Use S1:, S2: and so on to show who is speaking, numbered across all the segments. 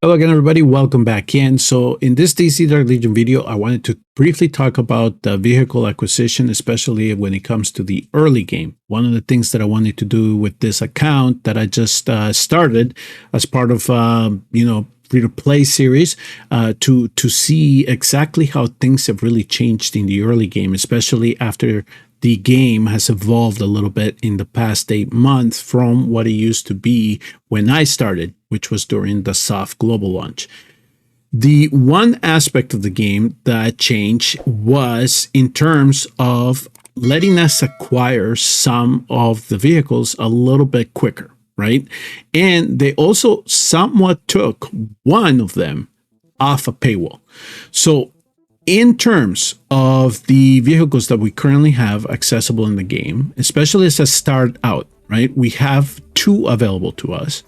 S1: Hello again, everybody. Welcome back in. So in this DC Dark Legion video, I wanted to briefly talk about the vehicle acquisition, especially when it comes to the early game. One of the things that I wanted to do with this account that I just started as part of, free-to-play series to see exactly how things have really changed in the early game, especially after the game has evolved a little bit in the past 8 months from what it used to be when I started, which was during the soft global launch. The one aspect of the game that changed was in terms of letting us acquire some of the vehicles a little bit quicker, right? And they also somewhat took one of them off a paywall. So in terms of the vehicles that we currently have accessible in the game, especially as a start out, right? We have 2 available to us.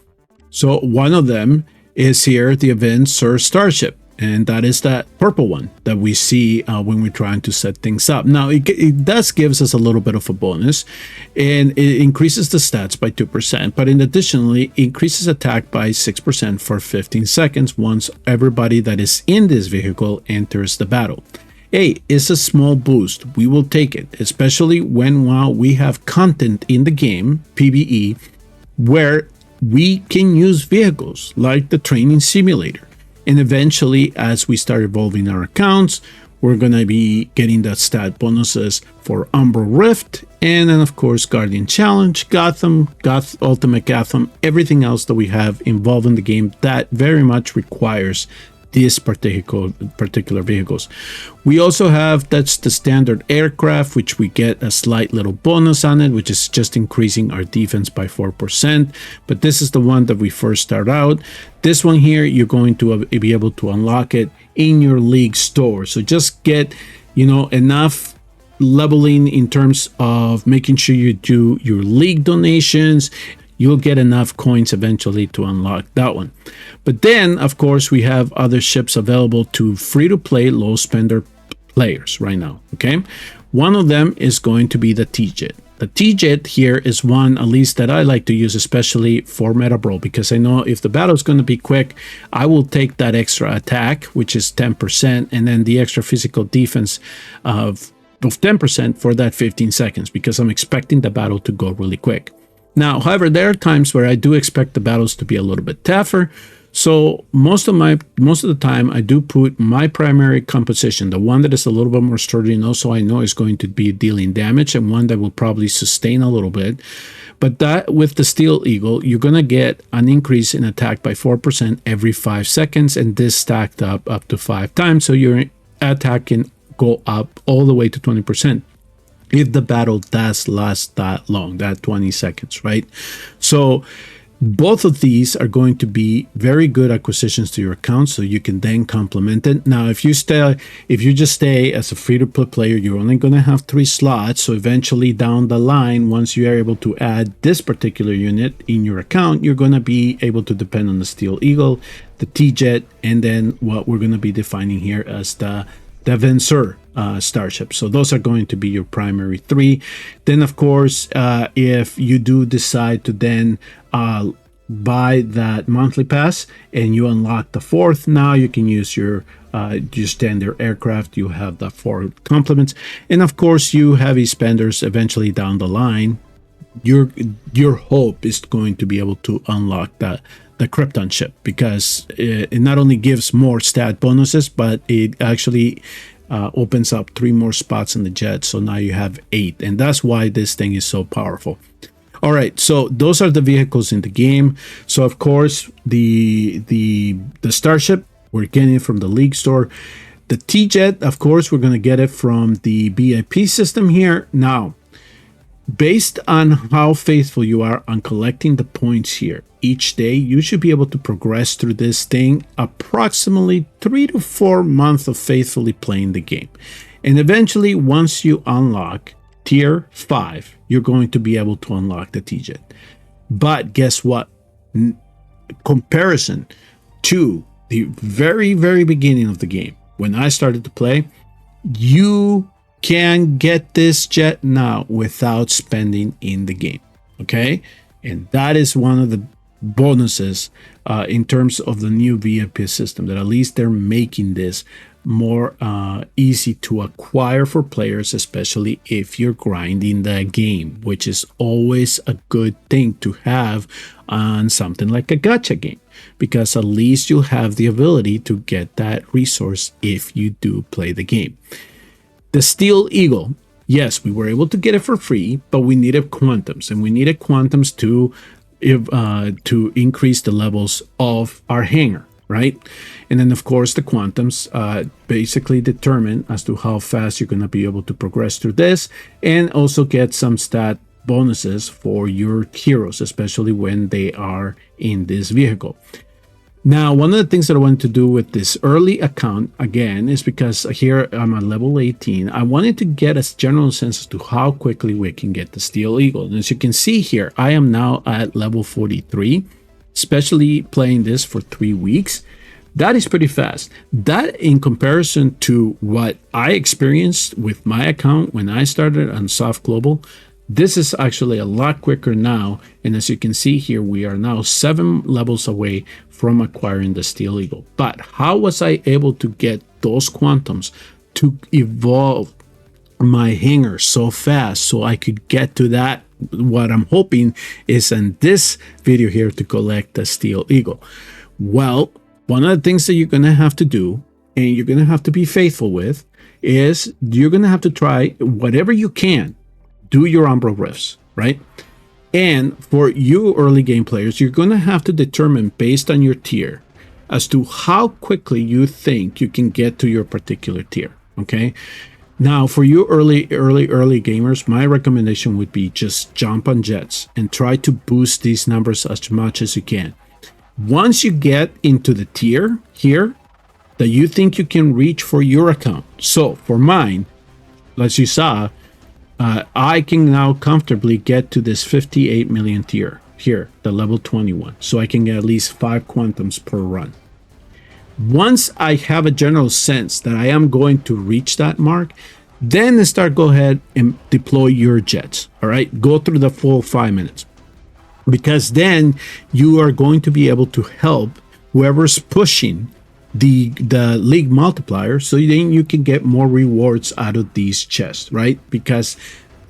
S1: So one of them is here, the Avenged Starship, and that is that purple one that we see when we're trying to set things up. Now, it does gives us a little bit of a bonus, and it increases the stats by 2%, but additionally increases attack by 6% for 15 seconds once everybody that is in this vehicle enters the battle. Hey, it's a small boost. We will take it, especially while we have content in the game, PvE, where we can use vehicles like the training simulator. And eventually, as we start evolving our accounts, we're going to be getting the stat bonuses for Umbral Rift, and then of course Guardian Challenge, Ultimate Gotham, everything else that we have involved in the game that very much requires these particular vehicles. We also have, that's the standard aircraft, which we get a slight little bonus on it, which is just increasing our defense by 4%. But this is the one that we first start out. This one here, you're going to be able to unlock it in your league store. So just get, enough leveling in terms of making sure you do your league donations. You'll get enough coins eventually to unlock that one. But then, of course, we have other ships available to free-to-play low-spender players right now, okay? One of them is going to be the T-Jet. The T-Jet here is one, at least, that I like to use, especially for meta brawl, because I know if the battle is going to be quick, I will take that extra attack, which is 10%, and then the extra physical defense of 10% for that 15 seconds, because I'm expecting the battle to go really quick. Now, however, there are times where I do expect the battles to be a little bit tougher. So most of the time, I do put my primary composition, the one that is a little bit more sturdy and also I know is going to be dealing damage, and one that will probably sustain a little bit. But that with the Steel Eagle, you're going to get an increase in attack by 4% every 5 seconds, and this stacked up to 5 times. So your attack can go up all the way to 20%. If the battle does last that long, that 20 seconds, right? So both of these are going to be very good acquisitions to your account, so you can then complement it. Now, if you just stay as a free-to-play player, you're only going to have 3 slots. So eventually down the line, once you are able to add this particular unit in your account, you're going to be able to depend on the Steel Eagle, the T-Jet, and then what we're going to be defining here as the Avenged Starship. So those are going to be your primary 3. Then, of course, if you do decide to then buy that monthly pass and you unlock the 4th, now you can use your standard aircraft. You have the 4 complements, and of course, you heavy spenders eventually down the line. Your hope is going to be able to unlock the Krypton ship, because it not only gives more stat bonuses, but it actually opens up 3 more spots in the jet. So now you have 8, and that's why this thing is so powerful. All right, so those are the vehicles in the game. So of course, the Starship, we're getting it from the League store. The T-Jet, of course, we're going to get it from the BIP system here. Now, based on how faithful you are on collecting the points here each day, you should be able to progress through this thing approximately 3 to 4 months of faithfully playing the game. And eventually, once you unlock tier 5, you're going to be able to unlock the T-Jet. But guess what? Comparison to the very, very beginning of the game, when I started to play, you can get this jet now without spending in the game. Okay, and that is one of the bonuses in terms of the new VIP system, that at least they're making this more easy to acquire for players, especially if you're grinding the game, which is always a good thing to have on something like a gacha game, because at least you'll have the ability to get that resource if you do play the game. The Steel Eagle, yes, we were able to get it for free, but we needed quantums, and we needed quantums to increase the levels of our hangar, right? And then of course the quantums basically determine as to how fast you're going to be able to progress through this, and also get some stat bonuses for your heroes, especially when they are in this vehicle. Now, one of the things that I wanted to do with this early account, again, is because here I'm at level 18, I wanted to get a general sense as to how quickly we can get the Steel Eagle. And as you can see here, I am now at level 43, especially playing this for 3 weeks. That is pretty fast. That, in comparison to what I experienced with my account when I started on Soft Global, this is actually a lot quicker now. And as you can see here, we are now 7 levels away from acquiring the Steel Eagle. But how was I able to get those quantums to evolve my hangar so fast so I could get to that? What I'm hoping is in this video here to collect the Steel Eagle. Well, one of the things that you're going to have to do, and you're going to have to be faithful with, is you're going to have to try whatever you can. Do your Umbral Rifts, right? And for you early game players, you're going to have to determine based on your tier as to how quickly you think you can get to your particular tier, okay? Now, for you early gamers, my recommendation would be just jump on jets and try to boost these numbers as much as you can. Once you get into the tier here that you think you can reach for your account. So for mine, as you saw, I can now comfortably get to this 58 million tier here, the level 21. So I can get at least 5 quantums per run. Once I have a general sense that I am going to reach that mark, then go ahead and deploy your jets. All right, go through the full 5 minutes, because then you are going to be able to help whoever's pushing the league multiplier, so then you can get more rewards out of these chests, right? Because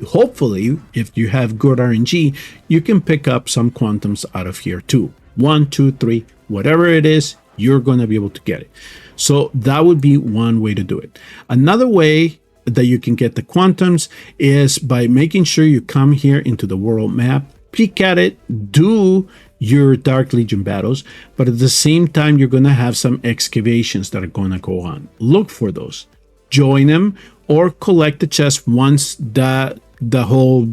S1: hopefully, if you have good RNG, you can pick up some quantums out of here too. 1, 2, 3, whatever it is, you're going to be able to get it. So that would be one way to do it. Another way that you can get the quantums is by making sure you come here into the world map, peek at it, do your Dark Legion battles, but at the same time, you're going to have some excavations that are going to go on. Look for those, join them, or collect the chest once the whole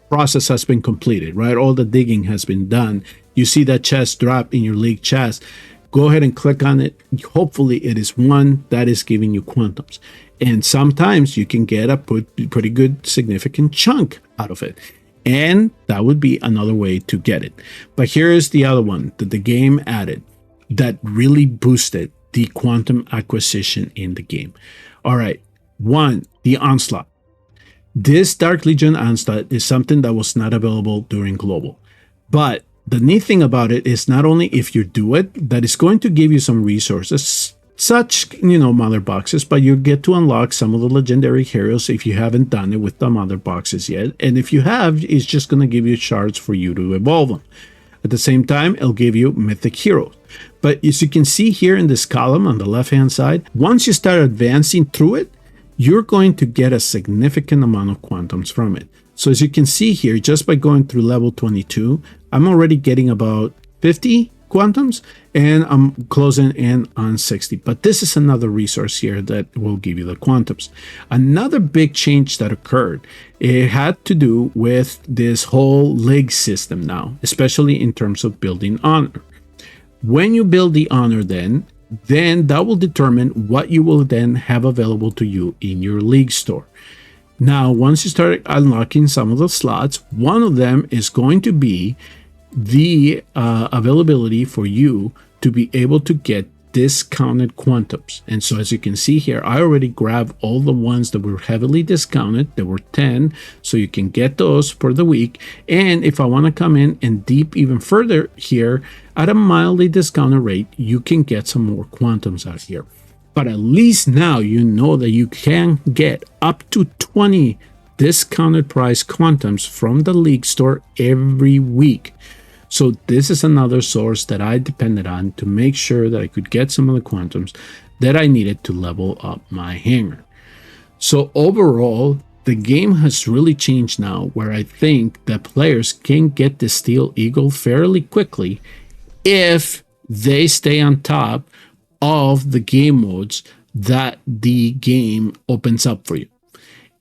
S1: process has been completed, right? All the digging has been done. You see that chest drop in your league chest. Go ahead and click on it. Hopefully it is one that is giving you quantums. And sometimes you can get a pretty good significant chunk out of it. And that would be another way to get it. But here is the other one that the game added that really boosted the quantum acquisition in the game. All right. One, the Onslaught. This Dark Legion Onslaught is something that was not available during Global. But the neat thing about it is not only if you do it, that it's going to give you some resources, such, mother boxes, but you get to unlock some of the legendary heroes if you haven't done it with the mother boxes yet. And if you have, it's just going to give you shards for you to evolve them. At the same time, it'll give you mythic heroes. But as you can see here in this column on the left-hand side, once you start advancing through it, you're going to get a significant amount of quantums from it. So as you can see here, just by going through level 22, I'm already getting about 50 quantums, and I'm closing in on 60. But this is another resource here that will give you the quantums. Another big change that occurred, it had to do with this whole league system now, especially in terms of building honor. When you build the honor, then that will determine what you will then have available to you in your league store. Now, once you start unlocking some of the slots, one of them is going to be the availability for you to be able to get discounted quantums. And so as you can see here, I already grabbed all the ones that were heavily discounted. There were 10, so you can get those for the week. And if I want to come in and deep even further here at a mildly discounted rate, you can get some more quantums out here. But at least now you know that you can get up to 20 discounted price quantums from the League store every week. So this is another source that I depended on to make sure that I could get some of the quantums that I needed to level up my hangar. So overall, the game has really changed now, where I think that players can get the Steel Eagle fairly quickly if they stay on top of the game modes that the game opens up for you.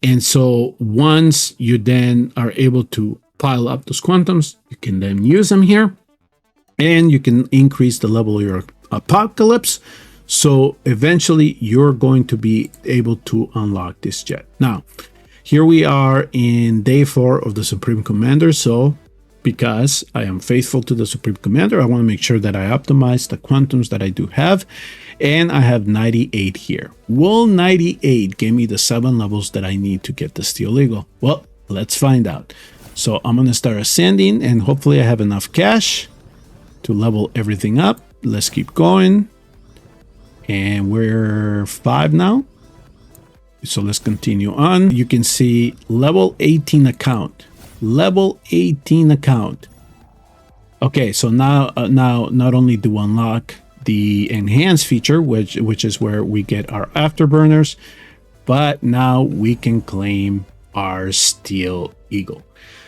S1: And so once you then are able to pile up those quantums, you can then use them here, and you can increase the level of your apocalypse. So eventually you're going to be able to unlock this jet. Now, here we are in day 4 of the Supreme Commander. So because I am faithful to the Supreme Commander, I want to make sure that I optimize the quantums that I do have. And I have 98 here. Will 98 give me the 7 levels that I need to get the Steel Eagle? Well, let's find out. So I'm going to start ascending, and hopefully I have enough cash to level everything up. Let's keep going. And we're 5 now. So let's continue on. You can see level 18 account. Level 18 account. Okay, so now not only do we unlock the enhanced feature, which is where we get our afterburners, but now we can claim our Steel Eagle.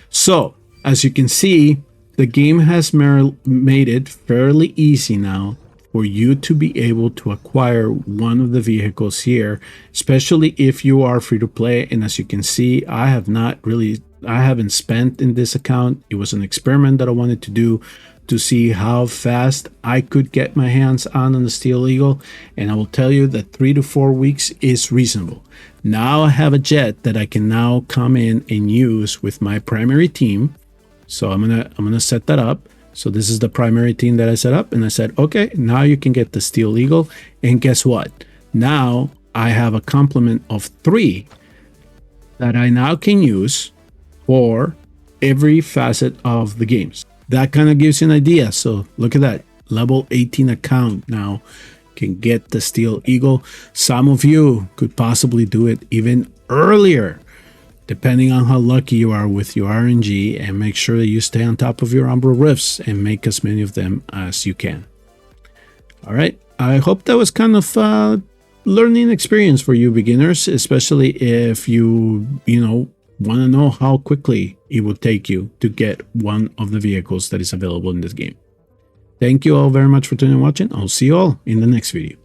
S1: So as you can see, the game has made it fairly easy now for you to be able to acquire one of the vehicles here, especially if you are free to play. And as you can see, I haven't spent in this account. It was an experiment that I wanted to do to see how fast I could get my hands on the Steel Eagle, and I will tell you that 3 to 4 weeks is reasonable. Now I have a jet that I can now come in and use with my primary team. So I'm gonna set that up. So this is the primary team that I set up, and I said, okay, now you can get the Steel Eagle. And guess what? Now I have a complement of 3 that I now can use for every facet of the games. That kind of gives you an idea. So look at that, level 18 account now can get the Steel Eagle. Some of you could possibly do it even earlier, depending on how lucky you are with your RNG, and make sure that you stay on top of your Umbral Rifts and make as many of them as you can. All right, I hope that was kind of a learning experience for you beginners, especially if you want to know how quickly it will take you to get one of the vehicles that is available in this game. Thank you all very much for tuning and watching. I'll see you all in the next video.